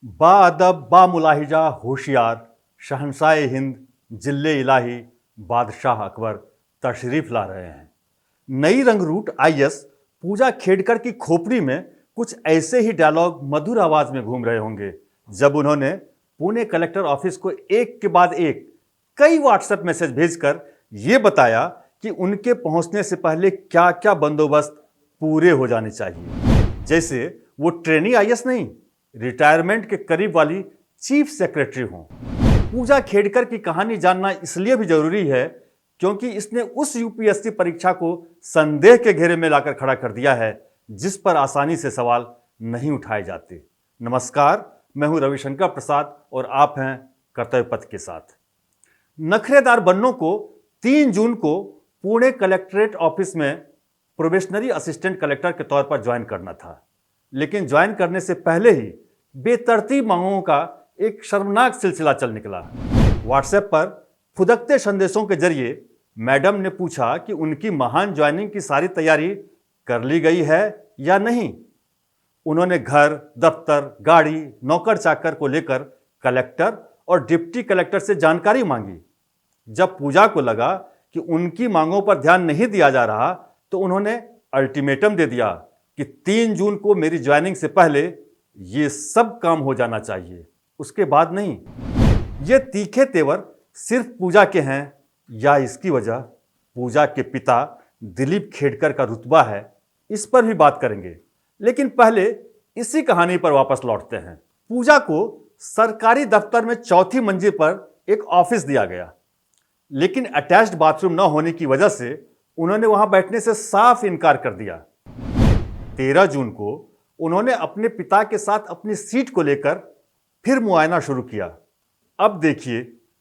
बाअदब बामुलाहिजा होशियार शहंशाए हिंद जिल्ले इलाही बादशाह अकबर तशरीफ ला रहे हैं। नई रंगरूट आईएएस पूजा खेड़कर की खोपड़ी में कुछ ऐसे ही डायलॉग मधुर आवाज में घूम रहे होंगे जब उन्होंने पुणे कलेक्टर ऑफिस को एक के बाद एक कई व्हाट्सएप मैसेज भेजकर यह बताया कि उनके पहुंचने से पहले क्या क्या बंदोबस्त पूरे हो जाने चाहिए। जैसे वो ट्रेनी आईएएस नहीं, रिटायरमेंट के करीब वाली चीफ सेक्रेटरी हों। पूजा खेड़कर की कहानी जानना इसलिए भी जरूरी है क्योंकि इसने उस यूपीएससी परीक्षा को संदेह के घेरे में लाकर खड़ा कर दिया है जिस पर आसानी से सवाल नहीं उठाए जाते। नमस्कार, मैं हूं रविशंकर प्रसाद और आप हैं कर्तव्य पथ के साथ। नखरेदार बन्नों को 3 जून को पुणे कलेक्ट्रेट ऑफिस में प्रोबेशनरी असिस्टेंट कलेक्टर के तौर पर ज्वाइन करना था, लेकिन ज्वाइन करने से पहले ही बेतरतीब मांगों का एक शर्मनाक सिलसिला चल निकला। व्हाट्सएप पर फुदकते संदेशों के जरिए मैडम ने पूछा कि उनकी महान ज्वाइनिंग की सारी तैयारी कर ली गई है या नहीं। उन्होंने घर, दफ्तर, गाड़ी, नौकर चाकर को लेकर कलेक्टर और डिप्टी कलेक्टर से जानकारी मांगी। जब पूजा को लगा कि उनकी मांगों पर ध्यान नहीं दिया जा रहा तो उन्होंने अल्टीमेटम दे दिया कि 3 जून को मेरी ज्वाइनिंग से पहले ये सब काम हो जाना चाहिए, उसके बाद नहीं। ये तीखे तेवर सिर्फ पूजा के हैं या इसकी वजह पूजा के पिता दिलीप खेड़कर का रुतबा है, इस पर भी बात करेंगे। लेकिन पहले इसी कहानी पर वापस लौटते हैं। पूजा को सरकारी दफ्तर में 4थी मंजिल पर एक ऑफिस दिया गया, लेकिन अटैच्ड बाथरूम न होने की वजह से उन्होंने वहां बैठने से साफ इनकार कर दिया। 13 जून को उन्होंने अपने पिता के साथ अपनी सीट को लेकर फिर मुआयना शुरू किया। अब देखिए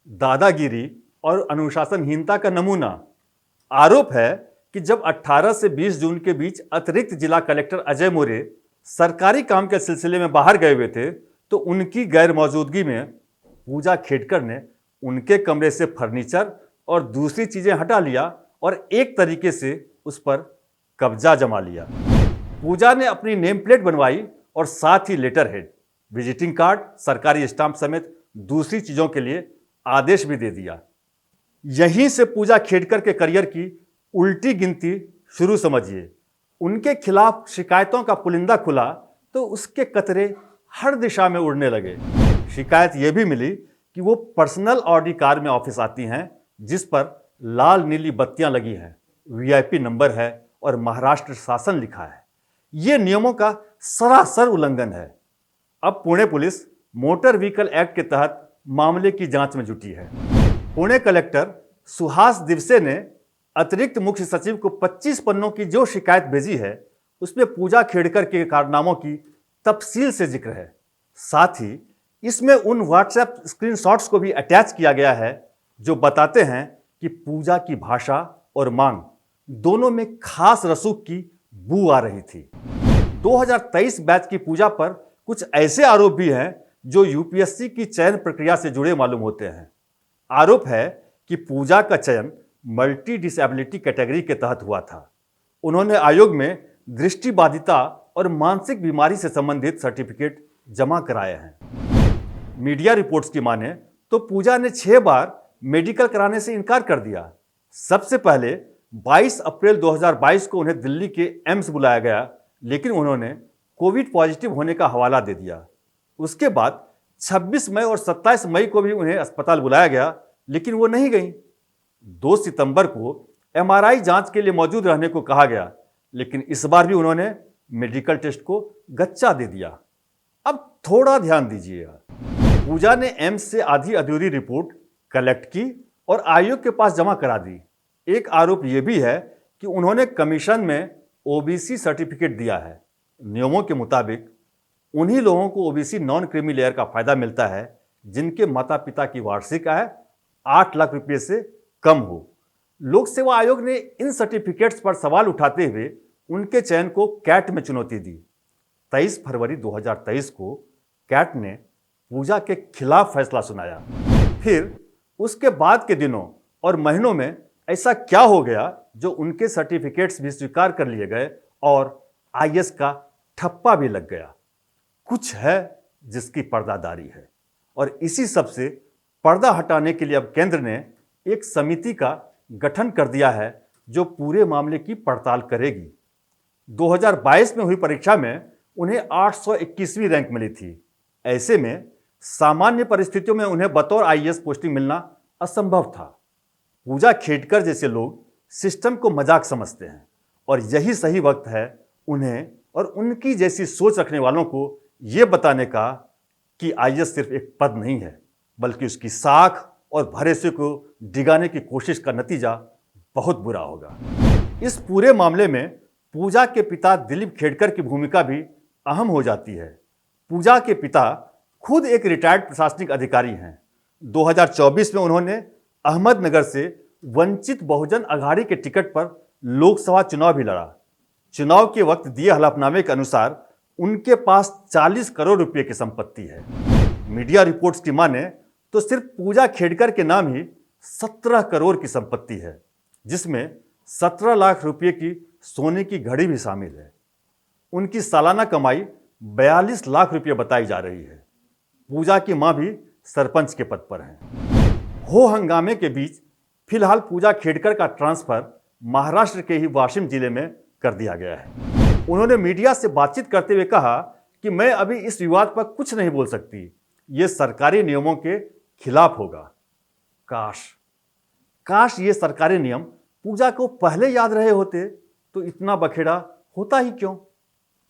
दादागिरी और अनुशासनहीनता का नमूना। आरोप है कि जब 18 से 20 जून के बीच अतिरिक्त जिला कलेक्टर अजय मोरे सरकारी काम के सिलसिले में बाहर गए हुए थे तो उनकी गैर मौजूदगी में पूजा खेड़कर ने उनके कमरे से फर्नीचर और दूसरी चीजें हटा लिया और एक तरीके से उस पर कब्जा जमा लिया। पूजा ने अपनी नेम प्लेट बनवाई और साथ ही लेटर हेड, विजिटिंग कार्ड, सरकारी स्टाम्प समेत दूसरी चीजों के लिए आदेश भी दे दिया। यहीं से पूजा खेड़कर के करियर की उल्टी गिनती शुरू समझिए। उनके खिलाफ शिकायतों का पुलिंदा खुला तो उसके कतरे हर दिशा में उड़ने लगे। शिकायत यह भी मिली कि वो पर्सनल ऑडी कार में ऑफिस आती हैं जिस पर लाल नीली बत्तियां लगी हैं, वीआईपी नंबर है और महाराष्ट्र शासन लिखा है। ये नियमों का सरासर उल्लंघन है। अब Pune police motor vehicle act के तहत मामले की जांच में जुटी है। पुणे कलेक्टर सुहास दिवसे ने अतिरिक्त मुख्य सचिव को 25 पन्नों की जो शिकायत भेजी है उसमें पूजा खेड़कर के कारनामों की तफसील से जिक्र है। साथ ही इसमें उन व्हाट्सएप स्क्रीनशॉट्स को भी अटैच किया गया है जो बताते हैं कि पूजा की भाषा और मांग दोनों में खास रसूख की बू आ रही थी। 2023 बैच की पूजा पर कुछ ऐसे आरोप भी हैं जो यूपीएससी की चयन प्रक्रिया से जुड़े मालूम होते हैं। आरोप है कि पूजा का चयन मल्टी डिसेबिलिटी कैटेगरी के तहत हुआ था। उन्होंने आयोग में दृष्टिबाधिता और मानसिक बीमारी से संबंधित सर्टिफिकेट जमा कराए हैं। मीडिया रिपोर्ट्स की माने तो पूजा ने 6 बार मेडिकल कराने से इनकार कर दिया। सबसे पहले 22 अप्रैल 2022 को उन्हें दिल्ली के एम्स बुलाया गया, लेकिन उन्होंने कोविड पॉजिटिव होने का हवाला दे दिया। उसके बाद 26 मई और 27 मई को भी उन्हें अस्पताल बुलाया गया, लेकिन वो नहीं गई। 2 सितंबर को एमआरआई जांच के लिए मौजूद रहने को कहा गया, लेकिन इस बार भी उन्होंने मेडिकल टेस्ट को गच्चा दे दिया। अब थोड़ा ध्यान दीजिएगा। पूजा ने एम्स से आधी अधूरी रिपोर्ट कलेक्ट की और आयोग के पास जमा करा दी। एक आरोप यह भी है कि उन्होंने कमीशन में ओबीसी सर्टिफिकेट दिया है। नियमों के मुताबिक उन्हीं लोगों को ओबीसी नॉन क्रीमी लेयर का फायदा मिलता है जिनके माता पिता की वार्षिक आय 8 लाख रुपये से कम हो। लोक सेवा आयोग ने इन सर्टिफिकेट्स पर सवाल उठाते हुए उनके चयन को कैट में चुनौती दी। 23 फरवरी 2023 को कैट ने पूजा के खिलाफ फैसला सुनाया। फिर उसके बाद के दिनों और महीनों में ऐसा क्या हो गया जो उनके सर्टिफिकेट्स भी स्वीकार कर लिए गए और आईएएस का ठप्पा भी लग गया। कुछ है जिसकी पर्दादारी है। और इसी सब से पर्दा हटाने के लिए अब केंद्र ने एक समिति का गठन कर दिया है जो पूरे मामले की पड़ताल करेगी। 2022 में हुई परीक्षा में उन्हें 821वीं रैंक मिली थी। ऐसे में सामान्य परिस्थितियों में उन्हें बतौर आईएएस पोस्टिंग मिलना असंभव था। पूजा खेडकर जैसे लोग सिस्टम को मजाक समझते हैं और यही सही वक्त है उन्हें और उनकी जैसी सोच रखने वालों को यह बताने का कि आईएएस सिर्फ एक पद नहीं है, बल्कि उसकी साख और भरोसे को डिगाने की कोशिश का नतीजा बहुत बुरा होगा। इस पूरे मामले में पूजा के पिता दिलीप खेडकर की भूमिका भी अहम हो जाती है। पूजा के पिता खुद एक रिटायर्ड प्रशासनिक अधिकारी हैं। 2024 में उन्होंने अहमदनगर से वंचित बहुजन अघाड़ी के टिकट पर लोकसभा चुनाव भी लड़ा। चुनाव के वक्त दिए हलफनामे के अनुसार उनके पास 40 करोड़ रुपए की संपत्ति है। मीडिया रिपोर्ट्स की माने तो सिर्फ पूजा खेडकर के नाम ही 17 करोड़ की संपत्ति है, जिसमें 17 लाख रुपए की सोने की घड़ी भी शामिल है। उनकी सालाना कमाई 42 लाख रुपए बताई जा रही है। पूजा की मां भी सरपंच के पद पर हैं। हो हंगामे के बीच फिलहाल पूजा खेडकर का ट्रांसफर महाराष्ट्र के ही वाशिम जिले में कर दिया गया है। उन्होंने मीडिया से बातचीत करते हुए कहा कि मैं अभी इस विवाद पर कुछ नहीं बोल सकती, ये सरकारी नियमों के खिलाफ होगा। काश ये सरकारी नियम पूजा को पहले याद रहे होते तो इतना बखेड़ा होता ही क्यों?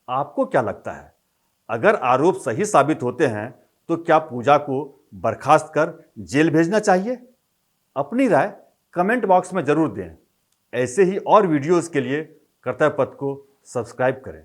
आपको क्या लगता है, अगर आरोप सही साबित होते हैं तो क्या पूजा को बर्खास्त कर जेल भेजना चाहिए? अपनी राय कमेंट बॉक्स में जरूर दें। ऐसे ही और वीडियोस के लिए कर्तव्य पथ को सब्सक्राइब करें।